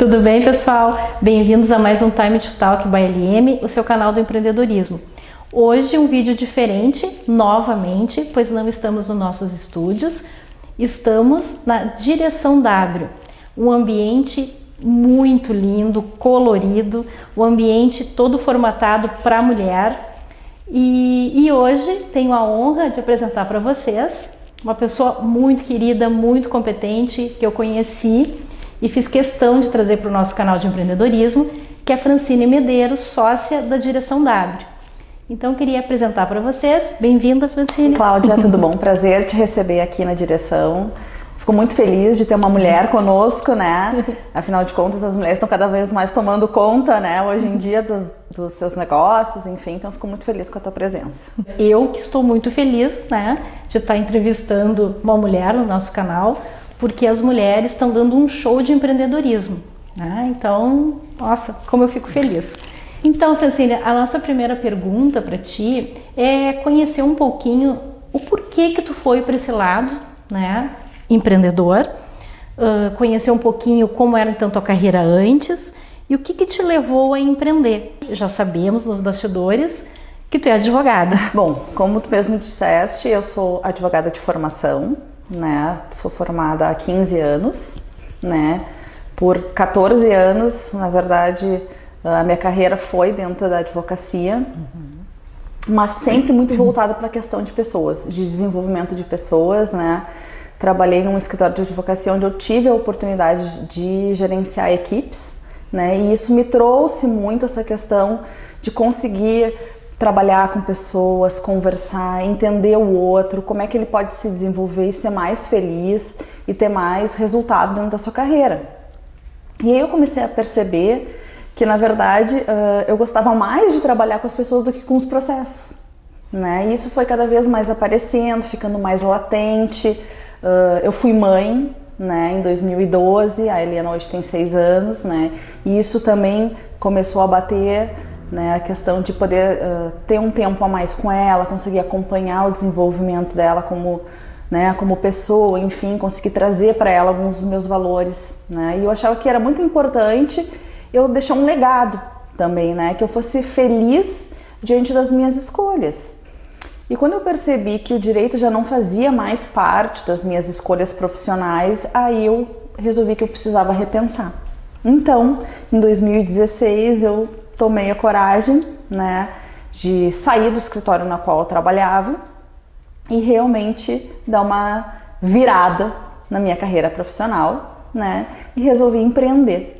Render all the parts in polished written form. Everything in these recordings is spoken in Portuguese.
Tudo bem, pessoal? Bem-vindos a mais um Time to Talk by LM, o seu canal do empreendedorismo. Hoje um vídeo diferente, novamente, pois não estamos nos nossos estúdios, estamos na Direção W, um ambiente muito lindo, colorido, um ambiente todo formatado para a mulher. E hoje tenho a honra de apresentar para vocês uma pessoa muito querida, muito competente, que eu conheci e fiz questão de trazer para o nosso canal de empreendedorismo, que é Francine Medeiros, sócia da Direção W. Então, queria apresentar para vocês. Bem-vinda, Francine. Cláudia, tudo bom? Prazer te receber aqui na Direção. Fico muito feliz de ter uma mulher conosco, né? Afinal de contas, as mulheres estão cada vez mais tomando conta, né? Hoje em dia, dos seus negócios, enfim. Então, fico muito feliz com a tua presença. Eu que estou muito feliz, né? De estar entrevistando uma mulher no nosso canal, porque as mulheres estão dando um show de empreendedorismo, né? Então, nossa, como eu fico feliz. Então, Francine, a nossa primeira pergunta para ti é conhecer um pouquinho o porquê que tu foi para esse lado, né, empreendedor, conhecer um pouquinho como era então tua carreira antes e o que te levou a empreender. Já sabemos nos bastidores que tu é advogada. Bom, como tu mesmo disseste, eu sou advogada de formação, né? Sou formada há 15 anos, né? Por 14 anos, na verdade, a minha carreira foi dentro da advocacia, mas sempre muito voltada para a questão de pessoas, de desenvolvimento de pessoas, né? Trabalhei num escritório de advocacia onde eu tive a oportunidade de gerenciar equipes, né? E isso me trouxe muito essa questão de conseguir trabalhar com pessoas, conversar, entender o outro, como é que ele pode se desenvolver e ser mais feliz e ter mais resultado dentro da sua carreira. E aí eu comecei a perceber que, na verdade, eu gostava mais de trabalhar com as pessoas do que com os processos, né? E isso foi cada vez mais aparecendo, ficando mais latente. Eu fui mãe, né, em 2012, a Eliana hoje tem 6 anos, né? E isso também começou a bater, né, a questão de poder ter um tempo a mais com ela, conseguir acompanhar o desenvolvimento dela como, né, como pessoa, enfim, conseguir trazer para ela alguns dos meus valores, né? E eu achava que era muito importante eu deixar um legado também, né, que eu fosse feliz diante das minhas escolhas. E quando eu percebi que o direito já não fazia mais parte das minhas escolhas profissionais, aí eu resolvi que eu precisava repensar. Então, em 2016, eu tomei a coragem, né, de sair do escritório na qual eu trabalhava e realmente dar uma virada na minha carreira profissional, né, e resolvi empreender.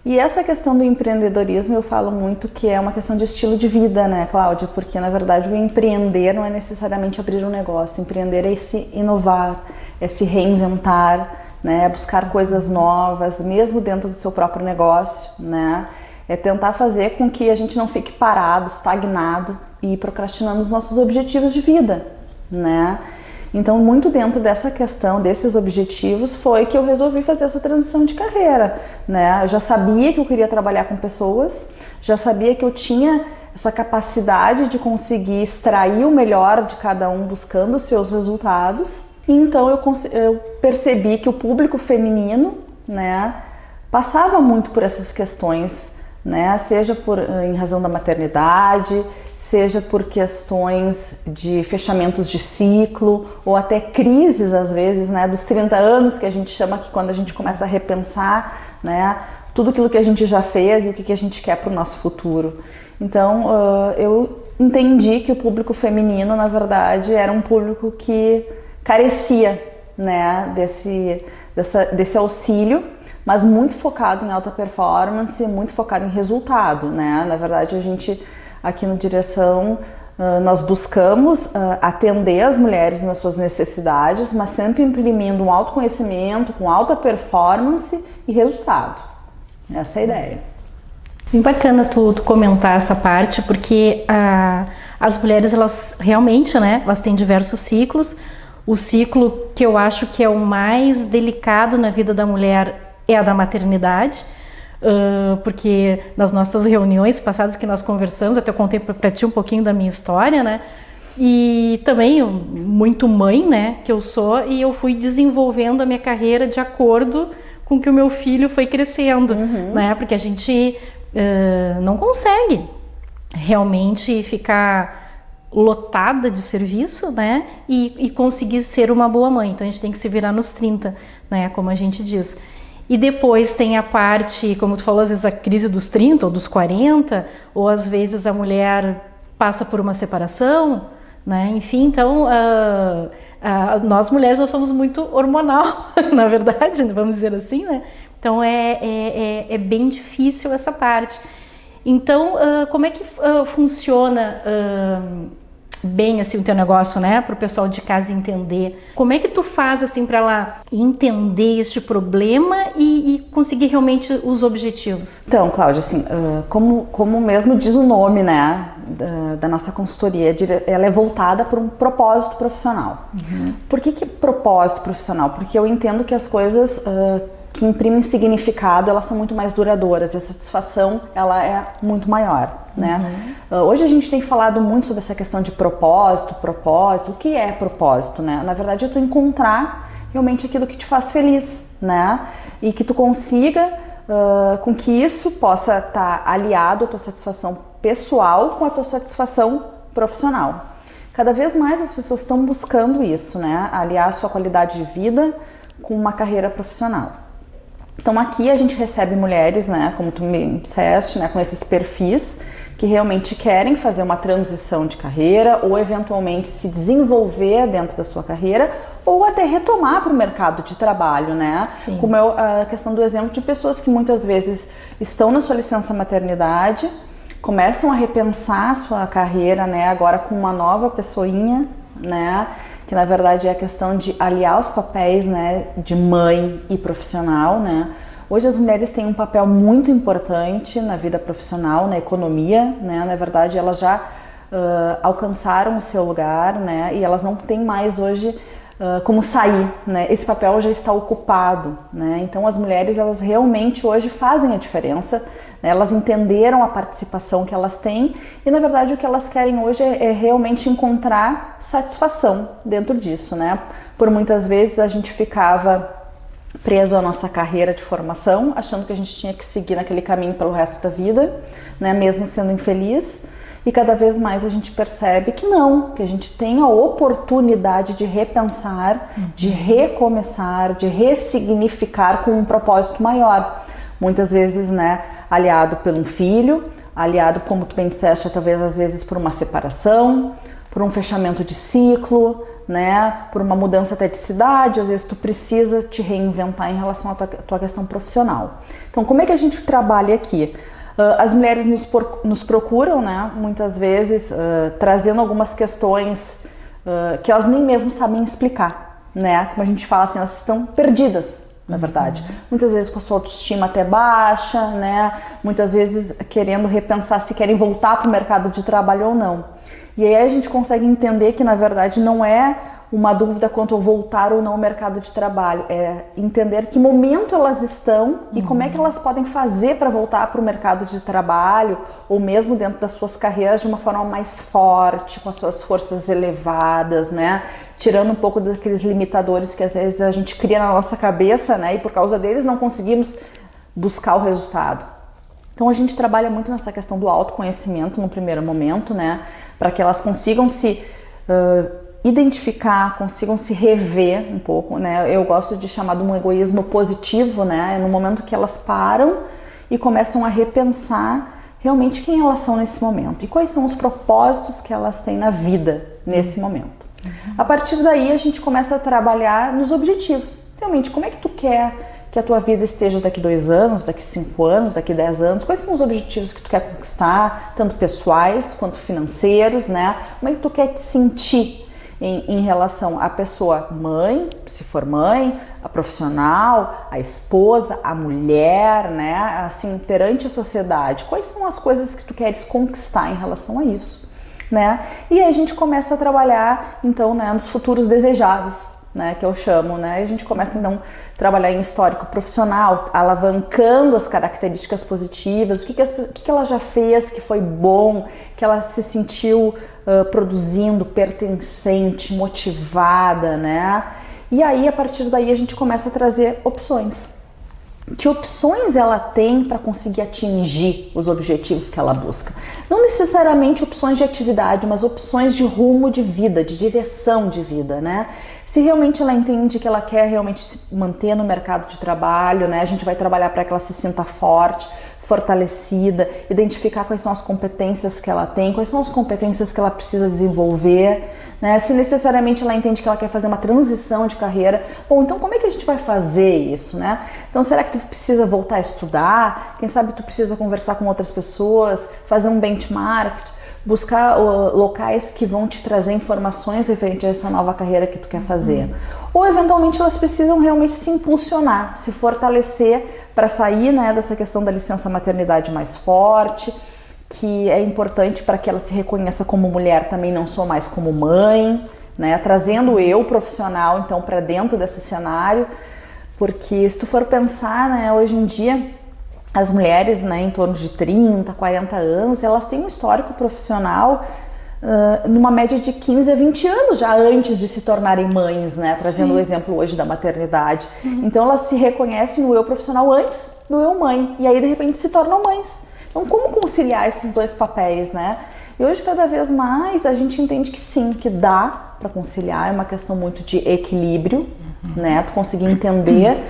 E essa questão do empreendedorismo eu falo muito que é uma questão de estilo de vida, né, Cláudia? Porque, na verdade, o empreender não é necessariamente abrir um negócio. Empreender é se inovar, é se reinventar, né, é buscar coisas novas, mesmo dentro do seu próprio negócio, né? É tentar fazer com que a gente não fique parado, estagnado e procrastinando os nossos objetivos de vida, né? Então, muito dentro dessa questão, desses objetivos, foi que eu resolvi fazer essa transição de carreira, né? Eu já sabia que eu queria trabalhar com pessoas, já sabia que eu tinha essa capacidade de conseguir extrair o melhor de cada um buscando os seus resultados. Então, eu percebi que o público feminino, né, passava muito por essas questões, né? Seja em razão da maternidade, seja por questões de fechamentos de ciclo ou até crises às vezes, né, dos 30 anos que a gente chama, que quando a gente começa a repensar, né, tudo aquilo que a gente já fez e o que a gente quer para o nosso futuro. Então eu entendi que o público feminino, na verdade, era um público que carecia, né, desse auxílio, mas muito focado em alta performance, muito focado em resultado, né? Na verdade, a gente aqui no Direção, nós buscamos atender as mulheres nas suas necessidades, mas sempre imprimindo um autoconhecimento, com alta performance e resultado. Essa é a ideia. Bem bacana tu comentar essa parte, porque as mulheres, elas realmente, né, elas têm diversos ciclos. O ciclo que eu acho que é o mais delicado na vida da mulher é a da maternidade, porque nas nossas reuniões passadas que nós conversamos, até eu contei para ti um pouquinho da minha história, né? E também muito mãe, né, que eu sou, e eu fui desenvolvendo a minha carreira de acordo com que o meu filho foi crescendo, né? Porque a gente não consegue realmente ficar lotada de serviço, né? E conseguir ser uma boa mãe. Então a gente tem que se virar nos 30, né? Como a gente diz. E depois tem a parte, como tu falou, às vezes a crise dos 30 ou dos 40, ou às vezes a mulher passa por uma separação, né? Enfim, então nós mulheres nós somos muito hormonal, na verdade, vamos dizer assim, né? Então é bem difícil essa parte. Então, como é que funciona bem assim o teu negócio, né, para o pessoal de casa entender? Como é que tu faz assim para ela entender este problema e conseguir realmente os objetivos? Então, Cláudia, assim, como mesmo diz o nome, né, da nossa consultoria, ela é voltada para um propósito profissional. Por que propósito profissional? Porque eu entendo que as coisas que imprimem significado, elas são muito mais duradouras e a satisfação, ela é muito maior, né? Hoje a gente tem falado muito sobre essa questão de propósito. O que é propósito, né? Na verdade é tu encontrar realmente aquilo que te faz feliz, né? E que tu consiga com que isso possa estar aliado à tua satisfação pessoal com a tua satisfação profissional. Cada vez mais as pessoas estão buscando isso, né? Aliar a sua qualidade de vida com uma carreira profissional. Então aqui a gente recebe mulheres, né, como tu me disseste, né, com esses perfis que realmente querem fazer uma transição de carreira ou eventualmente se desenvolver dentro da sua carreira ou até retomar para o mercado de trabalho, né? Sim. Como a questão do exemplo de pessoas que muitas vezes estão na sua licença maternidade, começam a repensar a sua carreira, né, agora com uma nova pessoinha, né? Que na verdade é a questão de aliar os papéis, né, de mãe e profissional, né? Hoje as mulheres têm um papel muito importante na vida profissional, na economia, né? Na verdade elas já alcançaram o seu lugar, né? E elas não têm mais hoje como sair, né? Esse papel já está ocupado, né? Então as mulheres, elas realmente hoje fazem a diferença, né? Elas entenderam a participação que elas têm e na verdade o que elas querem hoje é realmente encontrar satisfação dentro disso, né? Por muitas vezes a gente ficava preso à nossa carreira de formação, achando que a gente tinha que seguir naquele caminho pelo resto da vida, né? Mesmo sendo infeliz. E cada vez mais a gente percebe que não, que a gente tem a oportunidade de repensar, de recomeçar, de ressignificar com um propósito maior. Muitas vezes, né, aliado por um filho, aliado, como tu bem disseste, talvez às vezes por uma separação, por um fechamento de ciclo, né, por uma mudança até de cidade, às vezes tu precisa te reinventar em relação à tua questão profissional. Então, como é que a gente trabalha aqui? As mulheres nos procuram, né, muitas vezes trazendo algumas questões que elas nem mesmo sabem explicar, né? Como a gente fala assim, elas estão perdidas, na verdade. Muitas vezes com a sua autoestima até baixa, né? Muitas vezes querendo repensar se querem voltar para o mercado de trabalho ou não. E aí a gente consegue entender que na verdade não é uma dúvida quanto ao voltar ou não ao mercado de trabalho, é entender que momento elas estão e como é que elas podem fazer para voltar para o mercado de trabalho ou mesmo dentro das suas carreiras de uma forma mais forte, com as suas forças elevadas, né? Tirando um pouco daqueles limitadores que às vezes a gente cria na nossa cabeça, né? E por causa deles não conseguimos buscar o resultado. Então a gente trabalha muito nessa questão do autoconhecimento no primeiro momento, né? Para que elas consigam se identificar, consigam se rever um pouco, né? Eu gosto de chamar de um egoísmo positivo, né? No momento que elas param e começam a repensar realmente quem elas são nesse momento e quais são os propósitos que elas têm na vida nesse momento. A partir daí a gente começa a trabalhar nos objetivos. Realmente, como é que tu quer que a tua vida esteja daqui 2 anos, daqui 5 anos, daqui 10 anos? Quais são os objetivos que tu quer conquistar, tanto pessoais quanto financeiros, né? Como é que tu quer te sentir em relação à pessoa mãe, se for mãe, a profissional, a esposa, a mulher, né? Assim, perante a sociedade, quais são as coisas que tu queres conquistar em relação a isso, né? E aí a gente começa a trabalhar, então, né, nos futuros desejáveis, né, que eu chamo, né? A gente começa então a trabalhar em histórico profissional, alavancando as características positivas, o que ela já fez que foi bom, que ela se sentiu produzindo, pertencente, motivada, né? E aí a partir daí a gente começa a trazer opções. que opções ela tem para conseguir atingir os objetivos que ela busca. Não necessariamente opções de atividade, mas opções de rumo de vida, de direção de vida, né? Se realmente ela entende que ela quer realmente se manter no mercado de trabalho, né? A gente vai trabalhar para que ela se sinta forte, fortalecida, identificar quais são as competências que ela tem, quais são as competências que ela precisa desenvolver, né? Se necessariamente ela entende que ela quer fazer uma transição de carreira, bom, então como é que a gente vai fazer isso, né? Então será que tu precisa voltar a estudar? Quem sabe tu precisa conversar com outras pessoas, fazer um benchmark, buscar locais que vão te trazer informações referente a essa nova carreira que tu quer fazer. Ou eventualmente elas precisam realmente se impulsionar, se fortalecer para sair, né, dessa questão da licença maternidade mais forte, que é importante para que ela se reconheça como mulher, também não só mais como mãe, né, trazendo eu profissional então para dentro desse cenário, porque se tu for pensar, né, hoje em dia as mulheres, né, em torno de 30, 40 anos, elas têm um histórico profissional numa média de 15 a 20 anos já antes de se tornarem mães, né, trazendo o exemplo hoje da maternidade. Então elas se reconhecem no eu profissional antes do eu mãe, e aí de repente se tornam mães. Então como conciliar esses dois papéis, né? E hoje cada vez mais a gente entende que sim, que dá para conciliar, é uma questão muito de equilíbrio, né, tu conseguir entender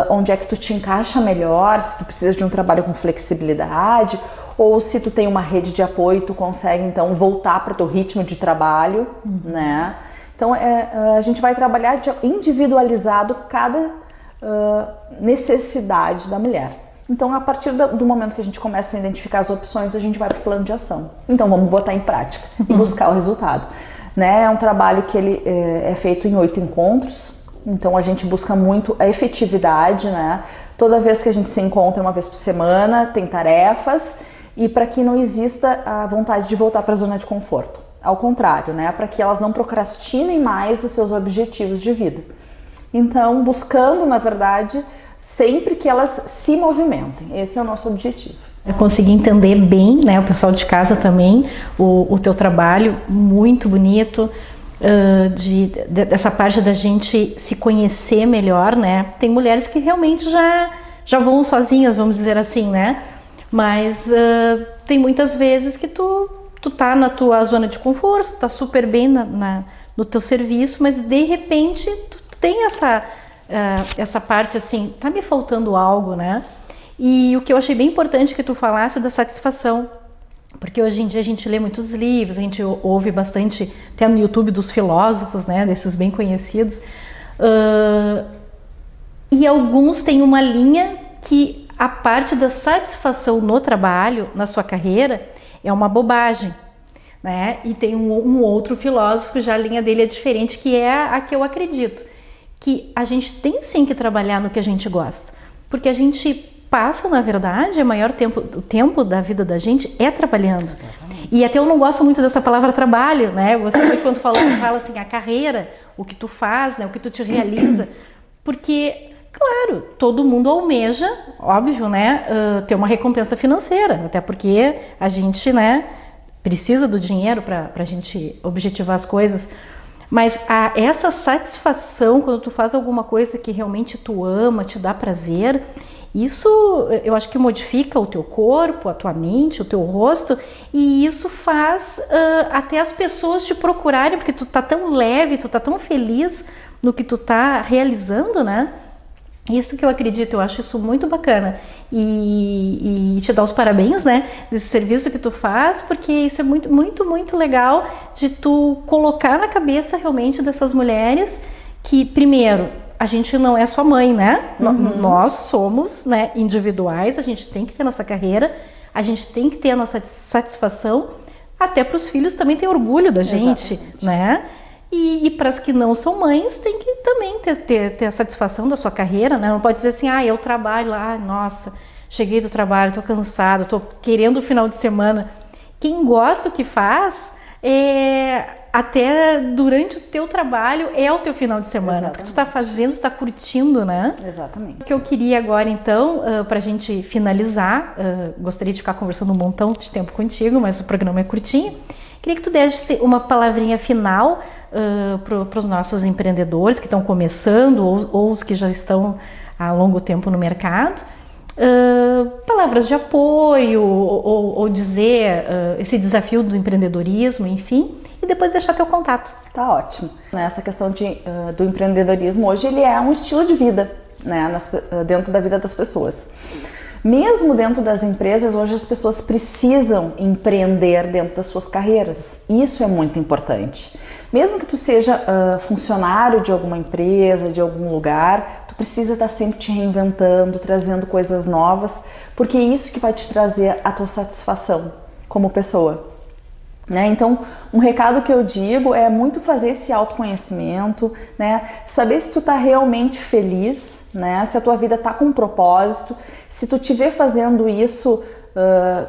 onde é que tu te encaixa melhor, se tu precisa de um trabalho com flexibilidade, ou se tu tem uma rede de apoio, tu consegue então voltar para o teu ritmo de trabalho, né? Então a gente vai trabalhar individualizado cada necessidade da mulher. Então a partir do momento que a gente começa a identificar as opções, a gente vai para o plano de ação. Então vamos botar em prática e buscar o resultado, né? É um trabalho que ele é feito em 8 encontros. Então a gente busca muito a efetividade, né? Toda vez que a gente se encontra uma vez por semana, tem tarefas, e para que não exista a vontade de voltar para a zona de conforto. Ao contrário, né? Para que elas não procrastinem mais os seus objetivos de vida. Então, buscando, na verdade, sempre que elas se movimentem. Esse é o nosso objetivo. Eu consegui entender bem, né? O pessoal de casa também, o teu trabalho, muito bonito. Dessa parte da gente se conhecer melhor, né? Tem mulheres que realmente já vão sozinhas, vamos dizer assim, né? Mas tem muitas vezes que tu tá na tua zona de conforto, tu tá super bem no teu serviço, mas de repente tu tem essa parte assim, tá me faltando algo, né? E o que eu achei bem importante que tu falasse da satisfação. Porque hoje em dia a gente lê muitos livros, a gente ouve bastante, até no YouTube, dos filósofos, né, desses bem conhecidos, e alguns têm uma linha que a parte da satisfação no trabalho, na sua carreira, é uma bobagem, né? E tem um outro filósofo, já a linha dele é diferente, que é a que eu acredito, que a gente tem sim que trabalhar no que a gente gosta, porque a gente passa, na verdade, o tempo da vida da gente é trabalhando. Exatamente. E até eu não gosto muito dessa palavra trabalho, né? Eu gosto muito quando fala assim, a carreira, o que tu faz, né? O que tu te realiza. Porque, claro, todo mundo almeja, óbvio, né? Ter uma recompensa financeira. Até porque a gente, né? Precisa do dinheiro para a gente objetivar as coisas. Mas essa satisfação quando tu faz alguma coisa que realmente tu ama, te dá prazer, isso eu acho que modifica o teu corpo, a tua mente, o teu rosto, e isso faz até as pessoas te procurarem, porque tu tá tão leve, tu tá tão feliz no que tu tá realizando, né? Isso que eu acredito, eu acho isso muito bacana. E te dar os parabéns, né, desse serviço que tu faz, porque isso é muito, muito, muito legal de tu colocar na cabeça realmente dessas mulheres que, primeiro, a gente não é só mãe, né? Nós somos, né, individuais, a gente tem que ter nossa carreira, a gente tem que ter a nossa satisfação, até para os filhos também ter orgulho da gente, exatamente, né? E para as que não são mães, tem que também ter a satisfação da sua carreira, né? Não pode dizer assim, eu trabalho lá, nossa, cheguei do trabalho, tô cansada, tô querendo o final de semana. Quem gosta do que faz, até durante o teu trabalho é o teu final de semana. Exatamente. Porque tu tá fazendo, tu tá curtindo, né? Exatamente. O que eu queria agora, então, pra gente finalizar, gostaria de ficar conversando um montão de tempo contigo, mas o programa é curtinho. Queria que tu desse uma palavrinha final para os nossos empreendedores que estão começando ou os que já estão há longo tempo no mercado, palavras de apoio ou dizer esse desafio do empreendedorismo, enfim, e depois deixar teu contato. Tá ótimo. Essa questão do empreendedorismo hoje ele é um estilo de vida, né, dentro da vida das pessoas. Mesmo dentro das empresas, hoje as pessoas precisam empreender dentro das suas carreiras. Isso é muito importante. Mesmo que tu seja funcionário de alguma empresa, de algum lugar, tu precisa estar sempre te reinventando, trazendo coisas novas, porque é isso que vai te trazer a tua satisfação como pessoa. Né? Então, um recado que eu digo é muito fazer esse autoconhecimento, né? Saber se tu tá realmente feliz, né? Se a tua vida tá com um propósito, se tu te vê fazendo isso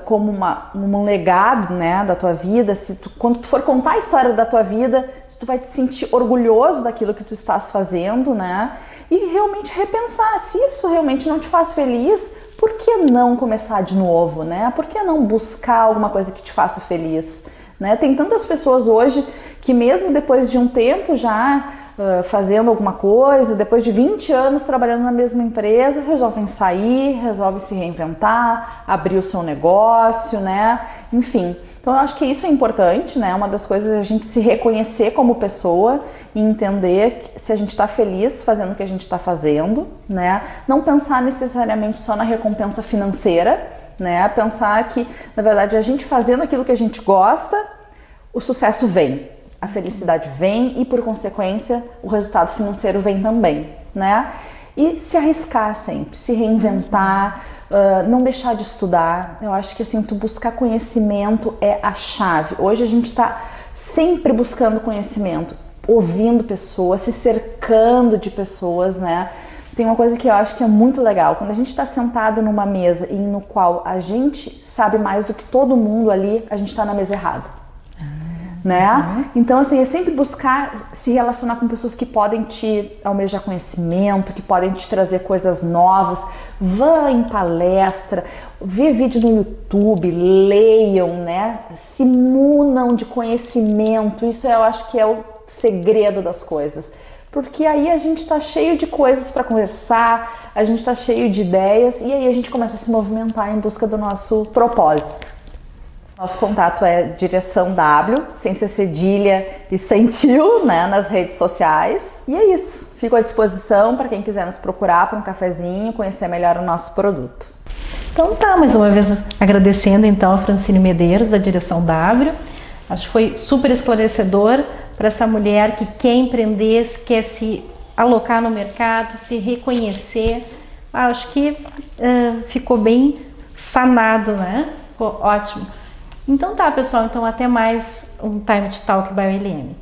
como um legado, né, da tua vida, quando tu for contar a história da tua vida, se tu vai te sentir orgulhoso daquilo que tu estás fazendo, né? E realmente repensar, se isso realmente não te faz feliz, por que não começar de novo, né? Por que não buscar alguma coisa que te faça feliz? Né? Tem tantas pessoas hoje que mesmo depois de um tempo já fazendo alguma coisa, depois de 20 anos trabalhando na mesma empresa, resolvem sair, resolvem se reinventar, abrir o seu negócio, né? Enfim, então eu acho que isso é importante, né? Uma das coisas é a gente se reconhecer como pessoa e entender se a gente está feliz fazendo o que a gente está fazendo, né? Não pensar necessariamente só na recompensa financeira, né? Pensar que, na verdade, a gente fazendo aquilo que a gente gosta, o sucesso vem, a felicidade vem e, por consequência, o resultado financeiro vem também, né? E se arriscar sempre, se reinventar, não deixar de estudar. Eu acho que, assim, tu buscar conhecimento é a chave. Hoje a gente está sempre buscando conhecimento, ouvindo pessoas, se cercando de pessoas, né? Tem uma coisa que eu acho que é muito legal, quando a gente está sentado numa mesa e no qual a gente sabe mais do que todo mundo ali, a gente está na mesa errada, né? Então, assim, é sempre buscar se relacionar com pessoas que podem te almejar conhecimento, que podem te trazer coisas novas. Vá em palestra, vê vídeo no YouTube, leiam, né? Se munam de conhecimento, isso eu acho que é o segredo das coisas. Porque aí a gente tá cheio de coisas para conversar, a gente tá cheio de ideias e aí a gente começa a se movimentar em busca do nosso propósito. Nosso contato é direção W, sem ser cedilha e sem tio, né, nas redes sociais. E é isso. Fico à disposição para quem quiser nos procurar para um cafezinho, conhecer melhor o nosso produto. Então tá, mais uma vez agradecendo então a Francine Medeiros, da direção W. Acho que foi super esclarecedor para essa mulher que quer empreender, quer se alocar no mercado, se reconhecer. Acho que ficou bem sanado, né? Ficou ótimo. Então tá, pessoal, então até mais um Time to Talk by LM.